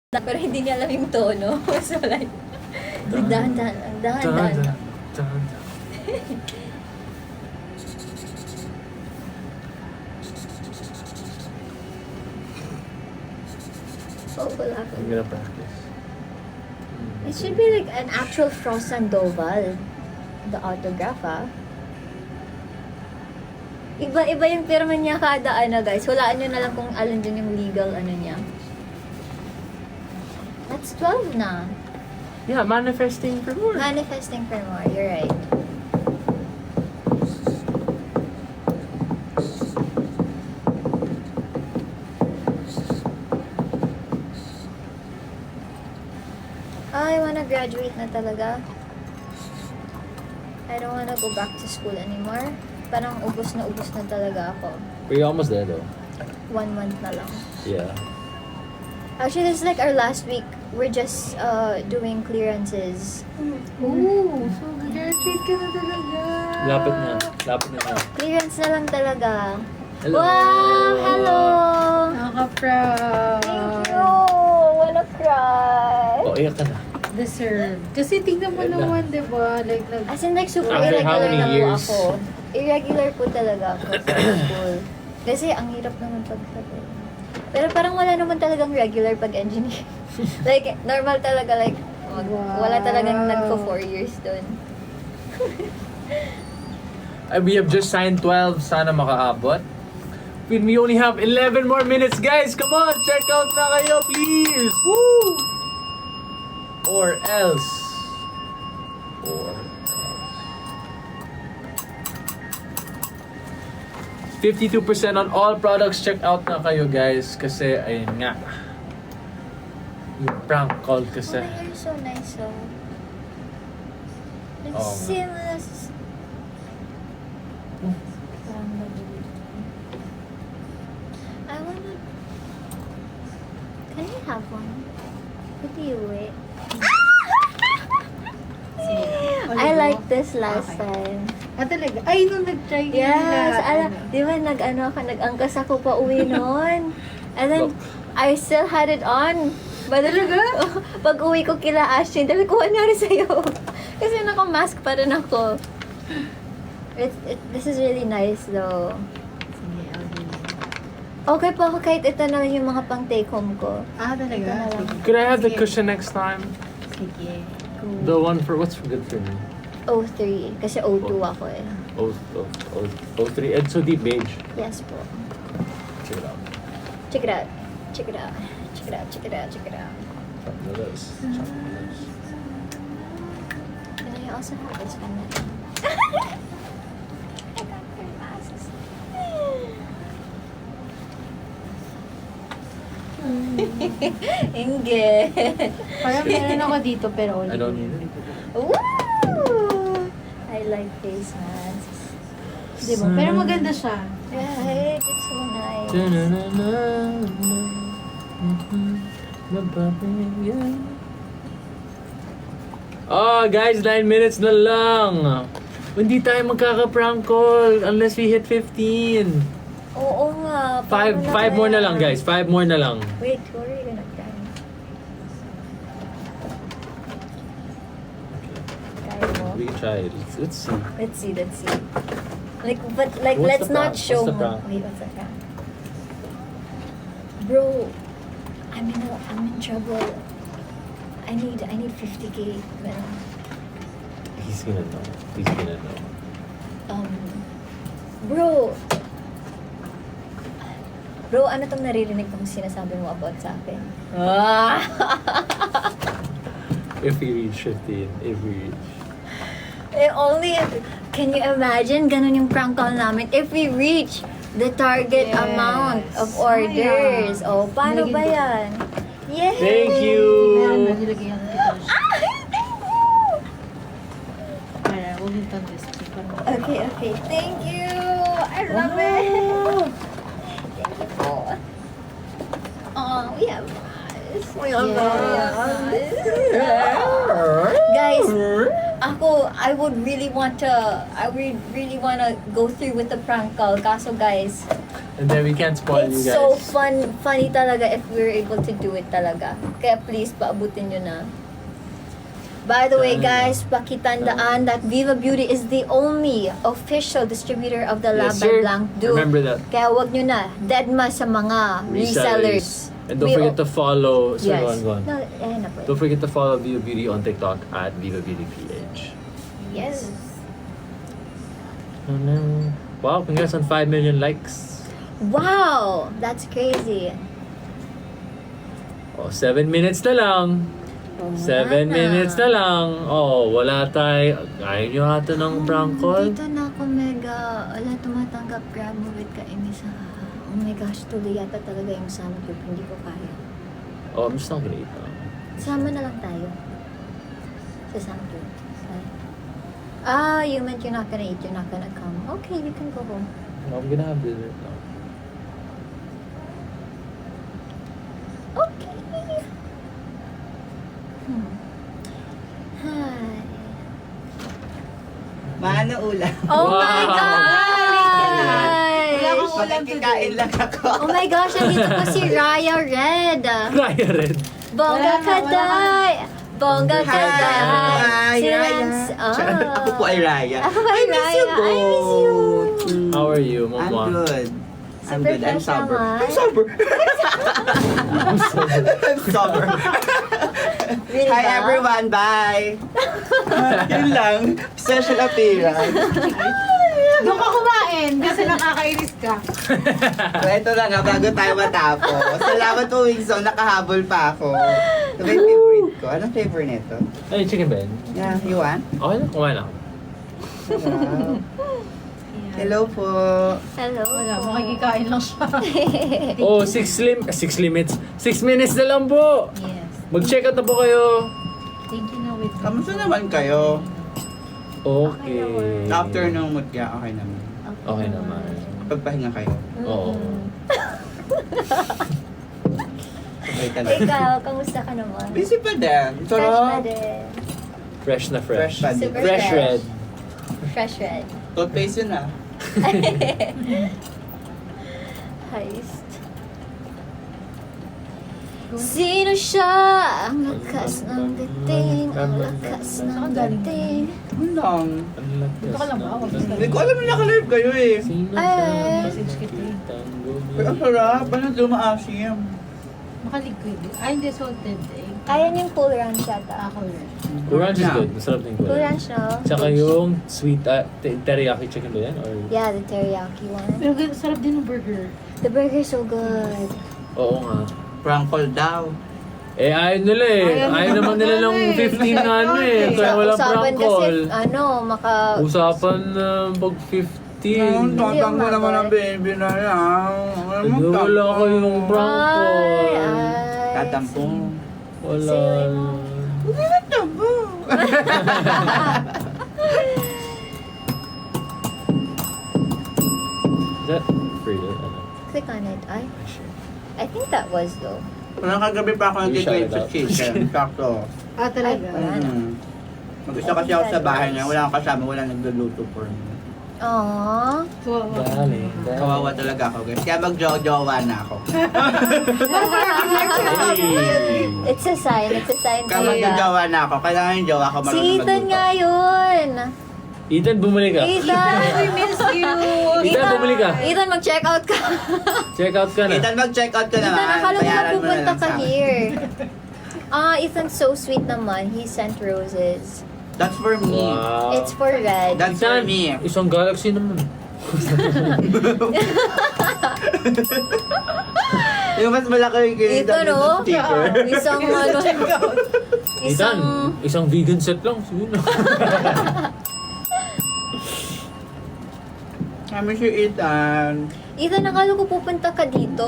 Pero hindi niya alam yung tono. So like, dahan-dahan. Oh, wala ko. I'm gonna practice. It should be like an actual Frost Sandoval. The autograph, ah. Iba-iba yung pirma niya kada ano, guys. Hulaan nyo na lang kung alin din yung legal ano niya. That's 12 na. Yeah, manifesting for more. Manifesting for more. You're right. I wanna graduate na talaga. I don't wanna go back to school anymore. Parang ubos na talaga ako. We're almost there though. 1 month na lang. Yeah. Actually, this is like our last week. We're just doing clearances. Ooh, so graduate ka na talaga. Lapit na. Clearance na lang talaga. Hello. Wow! Hello! Nakaka-proud. Thank you! Wanna cry? Oh, iyak ka na. Deserve. Kasi tingnan mo Ganda. naman, di ba? Like, As in, like, super After how irregular many na po years? ako. Irregular po talaga ako sa school. Kasi ang hirap naman pagsabi. Pero parang wala naman talagang regular pag engineer. Like, normal talaga, like, wala talagang nagpo 4 years dun. We have just signed 12. Sana makaabot. We only have 11 more minutes, guys. Come on, check out na kayo, please. Woo! Or else. 52% on all products. Check out na kayo, guys. Kasi, ayun nga. Yung prank call kasi. Oh, my hair is so nice, oh. Like, Oo nga. seamless. Parang nabili. I wanna... Can I have one? Could you wait? I like this last time. talaga? Ay, nung nag-try ka Yes, nila, di ba nag-angkas ako pa uwi noon. And then, I still had it on. But pag uwi ko kila Ashton, sabi ko, ano nangyari sa'yo? Kasi naka-mask pa rin ako. This is really nice though. Sige, I'll do it. Okay pa ako kahit ito na lang yung mga pang take home ko. Talaga? Ito na lang. Sige. Could I have the Sige. cushion next time? Sige. Cool. The one for what's good for me? 03. Kasi 02 ako eh. Oh, 03. And so deep beige. Yes po. Check it out. Check it out. Check it out. Check it out. Check it out. Check it out. Chocolate. Chocolate. Can I also have this one? I got three masks. Inge. Parang meron ako dito, pero I don't need it. Woo! I like face masks. Di ba? Pero maganda siya. Right? It's so nice. Oh, guys, 9 minutes na lang. Hindi tayo magkaka-prank call unless we hit 15. Oo nga. Five more na lang, guys. 5 more na lang. Wait, who are you gonna try? Try mo. We can try it. Let's see. Let's see. Like, but like, What's let's the not prank? show What's the mo. prank? Wait, what's the prank? Bro, I'm in trouble. I need 50K. Ganun. He's gonna know. Bro, ano tong naririnig kong sinasabi mo about sa akin? Ah! If we reach 15. If we reach. Can you imagine? Ganun yung prank call namin. If we reach the target Yes. amount of orders. Oh, paano ba yan? Yay! Thank you! Meron na, nilagyan kita siya. Ah! Thank you! Para, huwag yung display. Okay. Thank you! I love it! Thank you po. Oh, we have eyes. Guys, I would really want to go through with the prank call. Kaso guys, And then we can't spoil you It's guys. so funny talaga if we're able to do it talaga. Kaya please, paabutin nyo na. By the way, guys, pakitandaan that Viva Beauty is the only official distributor of the Yes, Laban sir. Blanc Duo. Remember that. Kaya wag nyo na. Deadma sa mga resellers. And don't forget to follow. Sorry, Yes. go on. No, na po. Don't forget to follow Viva Beauty on TikTok at Viva Beauty PH. Yes. Oh, no. Wow, congrats on 5 million likes. Wow! That's crazy. Oh, 7 minutes na lang. 7 minutes na lang. Oh, wala tayo. Ayaw nyo ata ng prank call? Dito na ako mega, tumatanggap grab mo with kaini sa, oh my gosh, tuloy yata talaga yung samgyup, hindi ko kaya. Oh, I'm just not gonna eat that. Sama na lang tayo. Sa samgyup. You meant you're not gonna eat, you're not gonna come. Okay, you can go home. No, I'm gonna have dessert now. Okay. Hi. Maano ulam? Oh my Wow. God! Wala akong ulam Makikikain lang ako. Oh my gosh, nandito po si Raya Red. Raya Red. Bongga Wala ka na. day! Bongga ka day! Hi, Si Raya. Rans, Ako po ay Raya. Ako ay I miss Raya. you I miss you. both. How are you, I'm Mama? good. I'm Super good. I'm fresh sober. naman. I'm sober. I'm sober. Really Hi ba? everyone. Bye. Yun lang. Special appearance. Doon ka kumain kasi nakakainis ka. So, ito lang nga, bago tayo matapos. Salamat po, Wingson. Nakahabol pa ako. Ito ba yung favorite ko? Anong flavor nito? Ay, chicken Ben. Yeah, you want? Okay lang, kumain lang. Wow. Hello po. Hello. Wala, makikikain lang siya. Oh, 6 limits. 6 minutes na lang po. Yes. Mag-check out na po kayo. Thank you na with Kamusta naman kayo? Okay. After nung mutya, okay naman. Okay naman. Pagpahinga kayo. Oo. Okay talaga. Ikaw, kamusta ka naman? Busy pa din. Fresh na Sarap. din. Fresh na fresh. Fresh pa din. Super Fresh fresh. red. Fresh red. Toothpaste yun ah. Heist. Sino siya? Ang lakas ng dating, ang lakas ng dating. Ano lang. Dito ka lang ba? Huwag ka Hindi ko alam na naka-live kayo eh. Sino Ay. Message kita eh. Pero ang sarap. Ano dumaasim? Makaliquid. Ay, hindi salted eh. Kaya niyong Cool Ranch yata. Ako rin. Orange is good. Masarap din Cool ko. Ranch, no? Tsaka yung sweet teriyaki chicken ba yan? Or... Yeah, the teriyaki one. Pero sarap din ng burger. The burger's so good. Oo nga. Prank call daw. Eh, ayaw nila eh. Ayaw Ayaw naman nila ng 15 na ano eh. Kaya walang Usapan prank kasi, call. maka... Usapan na pag 15. Tatang mo naman ang baby na yan. Ano, wala kayong prank call. Ay, Tatampo. Wala. Hindi na tampo. Is that free? Ano? Click on it. Ay, Ah, shit. I think that was though. Walang kagabi pa ako You nag-tweet shout it sa out. chicken. Sakto. Ah, talaga? Wala na. Mag-isa kasi ako sa bahay niya. Wala akong kasama. Wala nagluluto for me. Aww. Kawawa. Dali. Kawawa talaga ako guys. Kaya mag-jowa na ako. Hey. It's a sign. It's a sign Kaya talaga. mag-jowa na ako. Kailangan yung jowa ko Si marunong Ethan magluto. nga yun. Ethan, bumalik ka. Ethan. I miss you. Ethan, bumalik ka. Ethan, mag-check out ka. Check out ka na. Ethan, mag-check out ka naman. Ethan, akala mo Bayaran na mo pupunta lang ka sa akin. here. Ethan's so sweet naman. He sent roses. That's for me. Wow. It's for Red. That's for Ethan, me. isang galaxy naman. Yung mas malaki yung kinita Ito, no? sticker. Isang ano, Ethan, isang... isang vegan set lang. Siguro na. Kami si Ethan. Ethan, akala ko pupunta ka dito.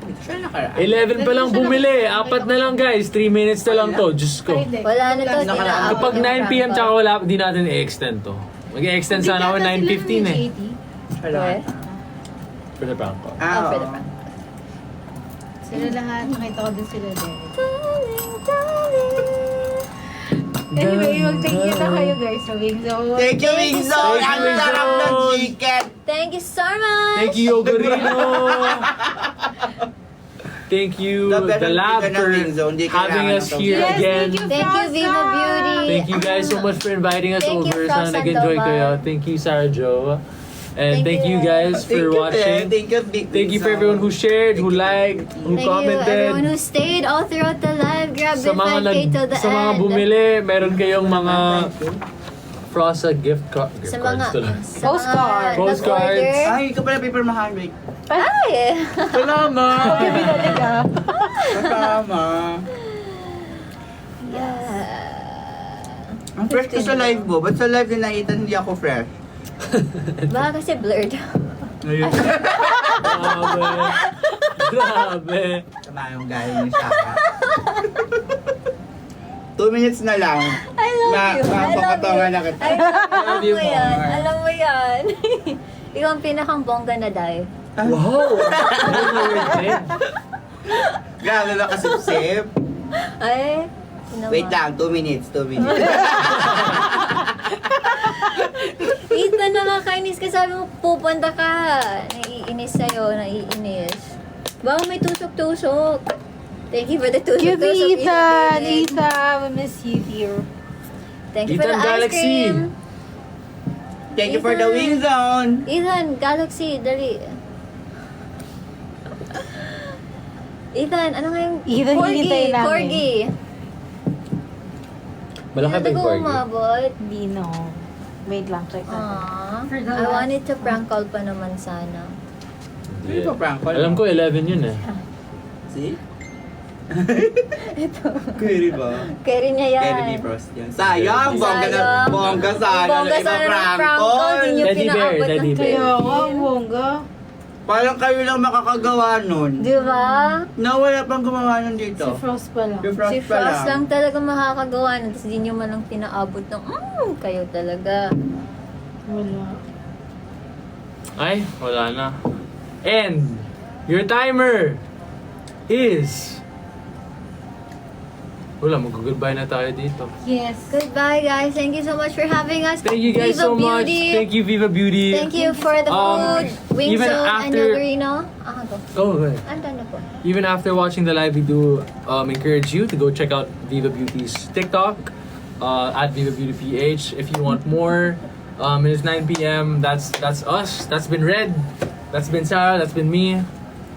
Ito siya nakaraan. 11 pa lang bumili. 4 na lang guys. 3 minutes na lang to. Diyos ko. Ay, hindi. Wala na to. Nakaraan. Tinaabot Kapag yung 9 p.m. prank tsaka call. wala, di natin i-extend to. Mag-i-extend sana ako 9:15 eh. Salamat. For the prank call. Oh, for the oo. prank. Sila lahat, nakita ko din sila din. Darling, darling. Anyway, mag-thank you na kayo guys sa Wingzone. Thank you, Wingzone! Thank you, Ang sarap ng Wingzone! chicken! Thank you so much! Thank you, Yogurino! Thank you, The Lab, for having us here Yes, again. Thank you, Viva Beauty! Thank you guys so much for inviting us Thank you, over. Frost Sana nag-enjoy Sandoval. kayo. Thank you, Sarah Jo. And thank you guys Thank for you, watching. Thank you, Big Thank you for Wingzone. everyone who shared, who liked, who Thank you, everyone commented. who stayed all throughout the live. Grabe, Sa mga 5K till the sa mga end. bumili, meron kayong mga Frosta gift cards Sa mga, tuloy. sa Postcard. mga Postcards. nag-order. Ay, ikaw pala paper mahalik. Ay! Salamat! Kasama. Yeah. Ang fresh ko sa live mo. Ba't sa live din nakita hindi ako fresh? Baka kasi blurred. Ngayon. Grabe. Grabe. Tama yung galing ni Shaka. 2 minutes na lang. I love you. I love Mapapatongan you. na kita. Alam you mo yan. more. Alam mo yan. Ikaw ang pinakang bongga na dahil. Wow! Grabe ba kasipsip? Ay, sino Wait ba? lang, 2 minutes, 2 minutes. Ethan, nakakainis ka. Sabi mo, pupunta ka. Naiinis sa'yo, naiinis. Baka may tusok-tusok. Thank you for the Cute tusok-tusok. Ethan! David. Ethan, we miss you dear. Thank you for Ethan the ice Galaxy. cream. Thank you for the Ethan. wing zone. Ethan, Galaxy, dali. Ethan, ano nga yung... Ethan, hinihintay namin. Corgi. Malaki ba yung Hindi ko corgi? umabot. Dino. Wait lang, check natin. Aww. For the I last wanted to prank call pa naman sana. Hindi pa prank call. Alam ko 11 yun eh. See? Ito. Query ba? Carry niya yan. Kevin B. Frost yan. Sayang! Bongga na. Sayang. Bongga sana. Bongga na sana ng ipa-prank prank call. call. Hindi niyo Teddy bear, pinaabot teddy ng bear. Kaya Kevin. nga, bongga. Parang kayo lang makakagawa nun. Di ba? Na wala pang gumawa nun dito. Si Frost pa lang. Si Frost Si pa Frost lang lang. talaga makakagawa nun. Tapos di niyo man lang pinaabot ng, kayo talaga. Wala. Ay, wala na. And your timer is... Wala, mag-goodbye na tayo dito. Yes. Goodbye, guys. Thank you so much for having us. Thank you guys Viva so much. Beauty. Thank you, Viva Beauty. Thank you for the food. Wing even Zone and after- Yogurino. Go. Oh, good. I'm done na po. Even after watching the live, we do encourage you to go check out Viva Beauty's TikTok at Viva Beauty PH if you want more. It's 9 p.m. That's us. That's been Red. That's been Sarah. That's been me.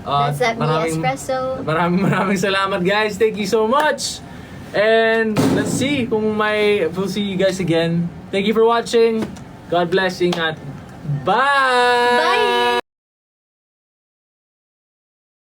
That's that me espresso. Maraming salamat, guys. Thank you so much. And let's see kung we'll see you guys again. Thank you for watching. God bless. Ingat. Bye. Bye!